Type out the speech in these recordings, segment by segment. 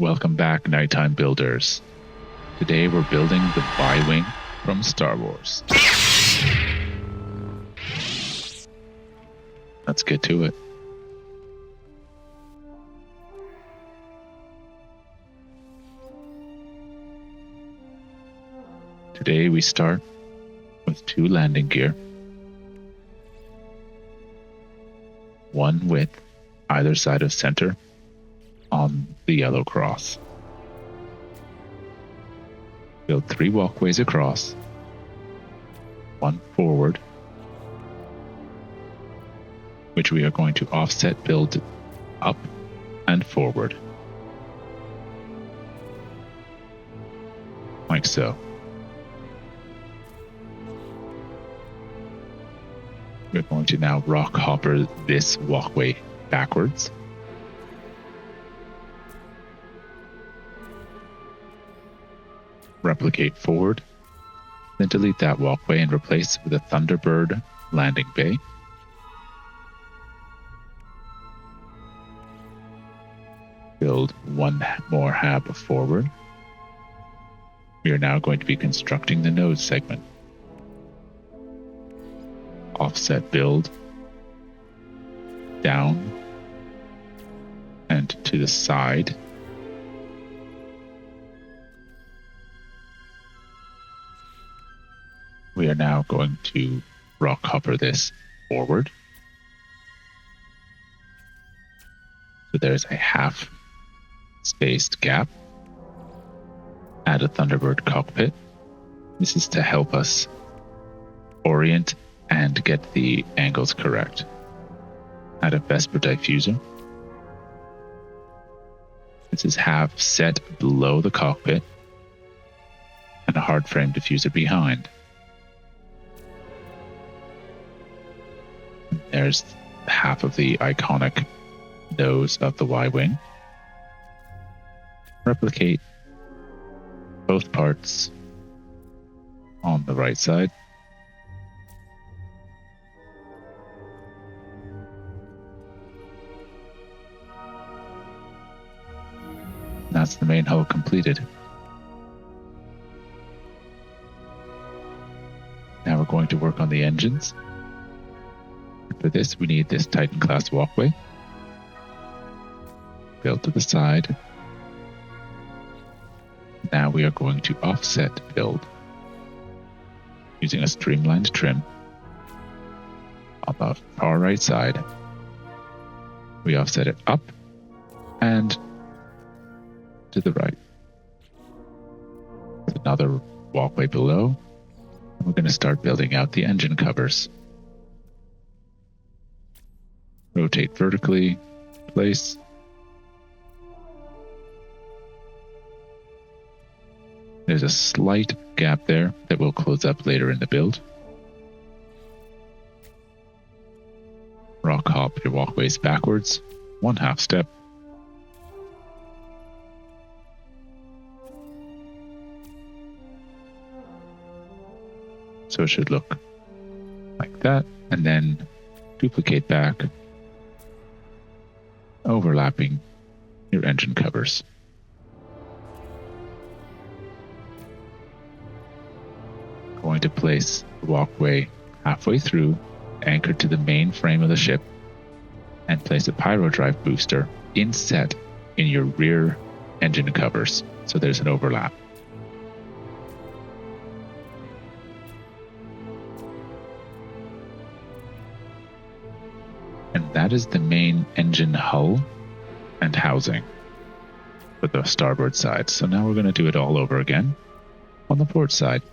Welcome back, nighttime builders. Today we're building the Y-Wing from Star Wars. Let's get to it. Today we start with 2 landing gear, one width either side of center on the yellow cross. Build 3 walkways across, 1 forward, which we are going to offset build up and forward, like so. We're going to now rock hopper this walkway backwards. Replicate forward, then delete that walkway and replace with a Thunderbird landing bay. Build 1 more hab forward. We are now going to be constructing the nose segment. Offset build down and to the side. We are now going to rock hopper this forward. So there's a half spaced gap. Add a Thunderbird Cockpit. This is to help us orient and get the angles correct. Add a Vesper Diffuser. This is half set below the cockpit and a Hardframe Diffuser behind. There's half of the iconic nose of the Y-Wing. Replicate both parts on the right side. That's the main hull completed. Now we're going to work on the engines. For this, we need this Titan Class Walkway. Build to the side. Now we are going to offset build using a Streamlined Trim. On the far right side, we offset it up and to the right. There's another walkway below. And we're going to start building out the engine covers. Rotate vertically, place. There's a slight gap there that will close up later in the build. Rock hop your walkways backwards, 1 half step. So it should look like that, and then duplicate back, overlapping your engine covers. Going to place the walkway halfway through, anchored to the main frame of the ship, and place a Pyrodrive Booster inset in your rear engine covers, so there's an overlap. And that is the main engine hull and housing for the starboard side. So now we're going to do it all over again on the port side.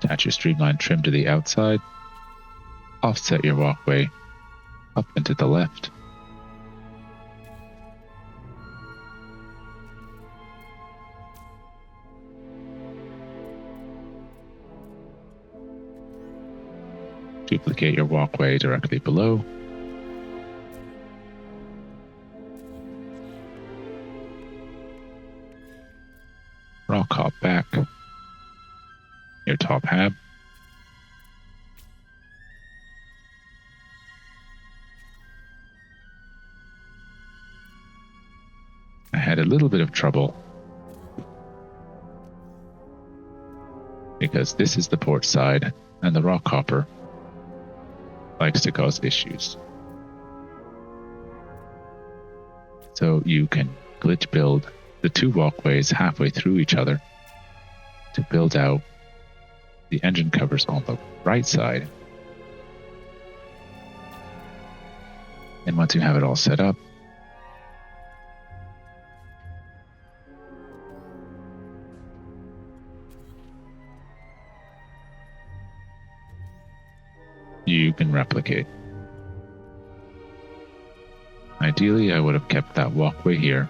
Attach your Streamlined Trim to the outside. Offset your walkway up and to the left. Duplicate your walkway directly below. Rock hop back your top hab. little bit of trouble because this is the port side and the rock hopper likes to cause issues. So you can glitch build the two walkways halfway through each other to build out the engine covers on the right side. And once you have it all set up, you can replicate. Ideally, I would have kept that walkway here.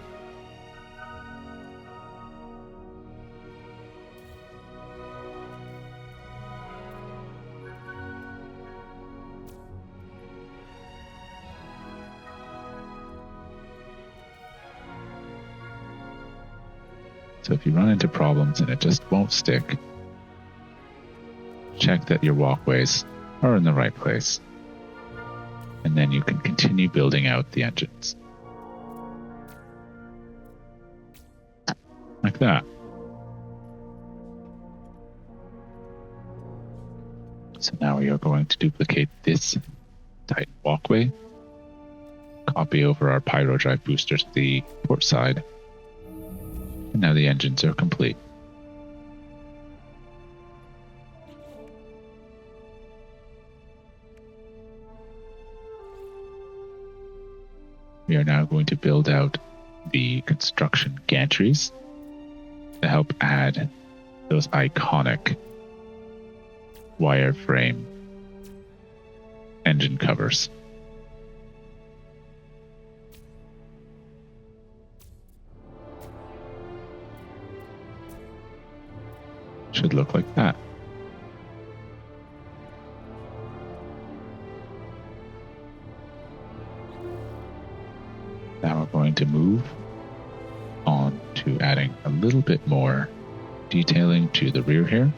So if you run into problems and it just won't stick, check that your walkways are in the right place. And then you can continue building out the engines. Like that. So now we are going to duplicate this Titan walkway, copy over our Pyrodrive Booster to the port side, and now the engines are complete. We are now going to build out the construction gantries to help add those iconic wireframe engine covers. Should look like that. Now we're going to move on to adding a little bit more detailing to the rear here.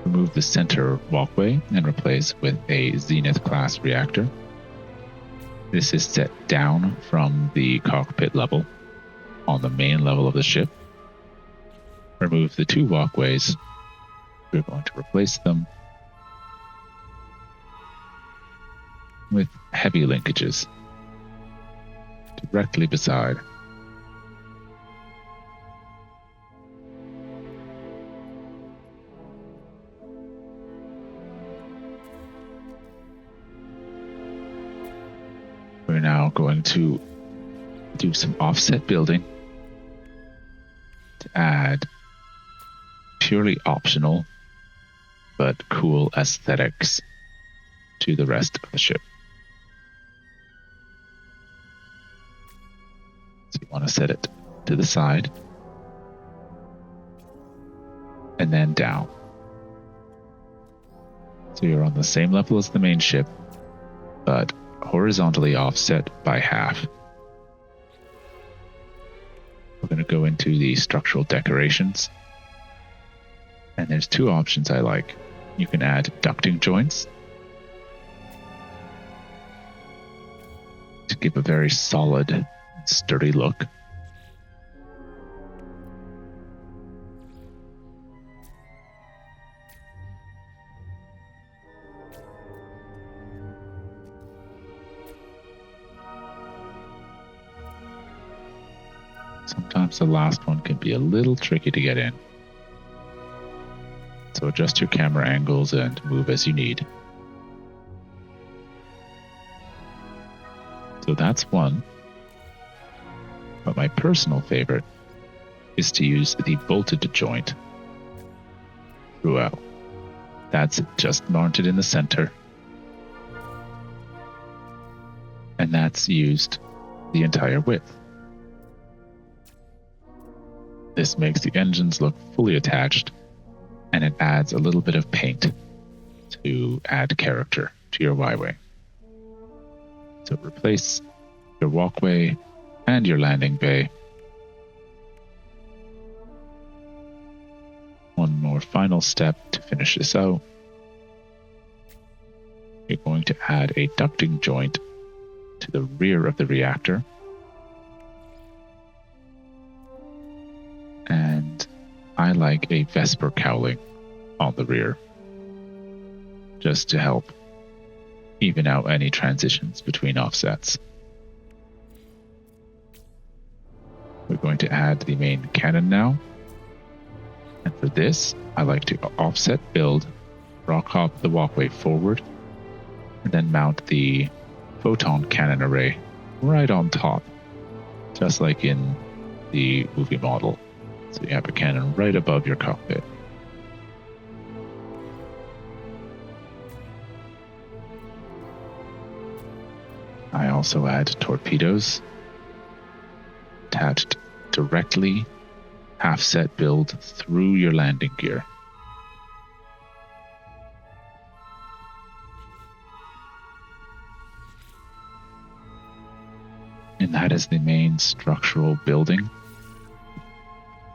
Remove the center walkway and replace with a Zenith class reactor. This is set down from the cockpit level on the main level of the ship. Remove the two walkways. We're going to replace them with heavy linkages directly beside. We're now going to do some offset building to add purely optional but cool aesthetics to the rest of the ship. So you want to set it to the side and then down. So you're on the same level as the main ship, but horizontally offset by half. We're going to go into the structural decorations. And there's two options I like. You can add ducting joints to give a very solid, sturdy look. Sometimes the last one can be a little tricky to get in. So adjust your camera angles and move as you need. So that's one. But my personal favorite is to use the bolted joint throughout. That's just mounted in the center. And that's used the entire width. This makes the engines look fully attached, and it adds a little bit of paint to add character to your Y-way. So replace your walkway and your landing bay. One more final step to finish this out. You're going to add a ducting joint to the rear of the reactor. like a Vesper Cowling on the rear, just to help even out any transitions between offsets. We're going to add the main Canon now. And for this, I like to offset build, rock hop the walkway forward, and then mount the Photon cannon array right on top, just like in the movie model. So you have a cannon right above your cockpit. I also add torpedoes attached directly, half set build through your landing gear. And that is the main structural building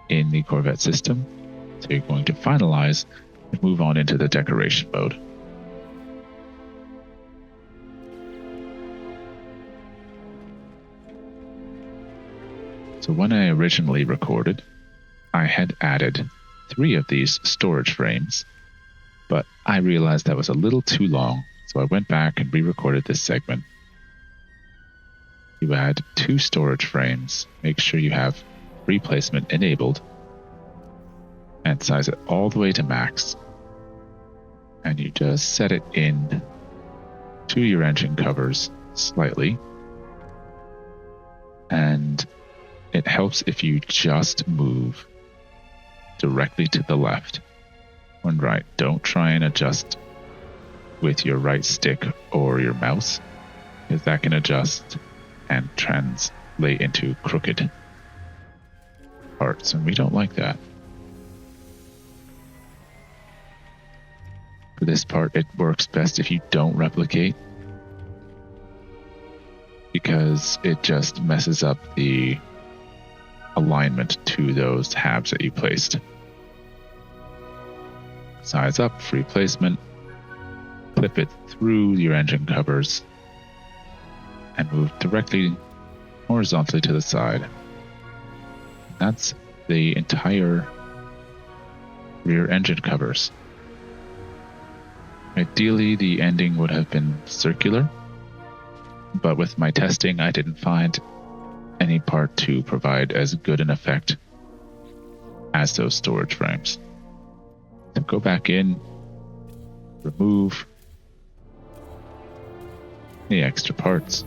in the Corvette system. So you're going to finalize and move on into the decoration mode. So when I originally recorded, I had added 3 of these storage frames, but I realized that was a little too long, so I went back and re-recorded this segment. You add 2 storage frames, make sure you have replacement enabled, and size it all the way to max. And you just set it in to your engine covers slightly, and it helps if you just move directly to the left when right. Don't try and adjust with your right stick or your mouse, because that can adjust and translate into crooked parts, and we don't like that. For this part, it works best if you don't replicate, because it just messes up the alignment to those Habs that you placed. Size up, free placement, clip it through your engine covers, and move directly horizontally to the side. That's the entire rear engine covers. Ideally, the ending would have been circular, but with my testing, I didn't find any part to provide as good an effect as those storage frames. So go back in, remove the extra parts.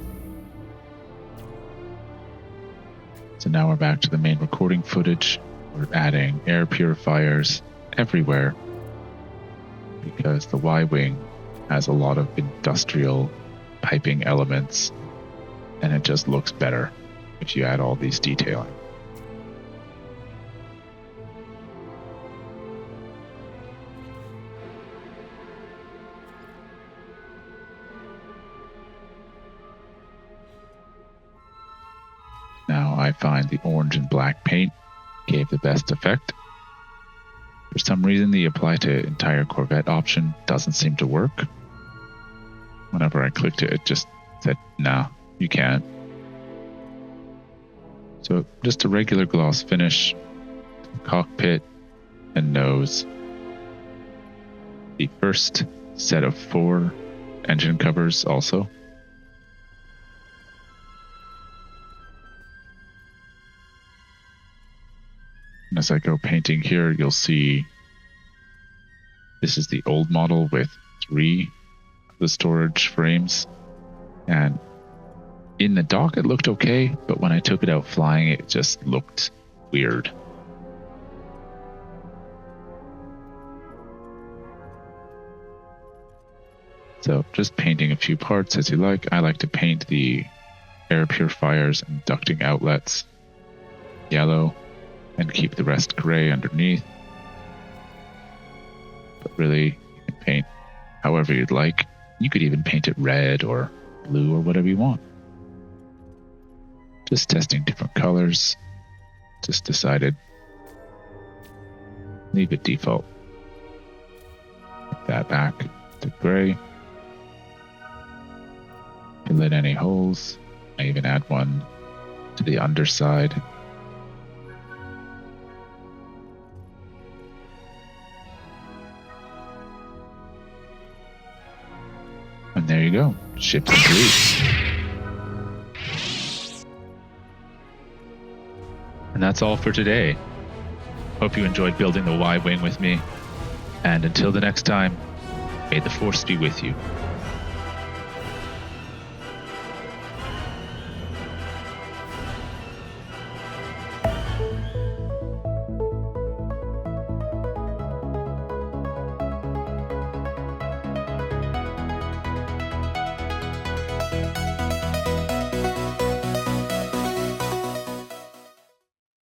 So now we're back to the main recording footage. We're adding air purifiers everywhere because the Y-wing has a lot of industrial piping elements, and it just looks better if you add all these detailing. Now I find the orange and black paint gave the best effect. For some reason, the apply to entire Corvette option doesn't seem to work. Whenever I clicked it, it just said, nah, you can't. So just a regular gloss finish, cockpit and nose. The first set of 4 engine covers also. And as I go painting here, you'll see this is the old model with 3 of the storage frames. And in the dock, it looked okay, but when I took it out flying, it just looked weird. So just painting a few parts as you like. I like to paint the air purifiers and ducting outlets yellow and keep the rest gray underneath. But really, you can paint however you'd like. You could even paint it red or blue or whatever you want. Just testing different colors. Just decided leave it default. Put that back to gray. Fill in any holes. I even add one to the underside. And there you go. Ship's complete. And that's all for today. Hope you enjoyed building the Y-Wing with me. And until the next time, may the Force be with you.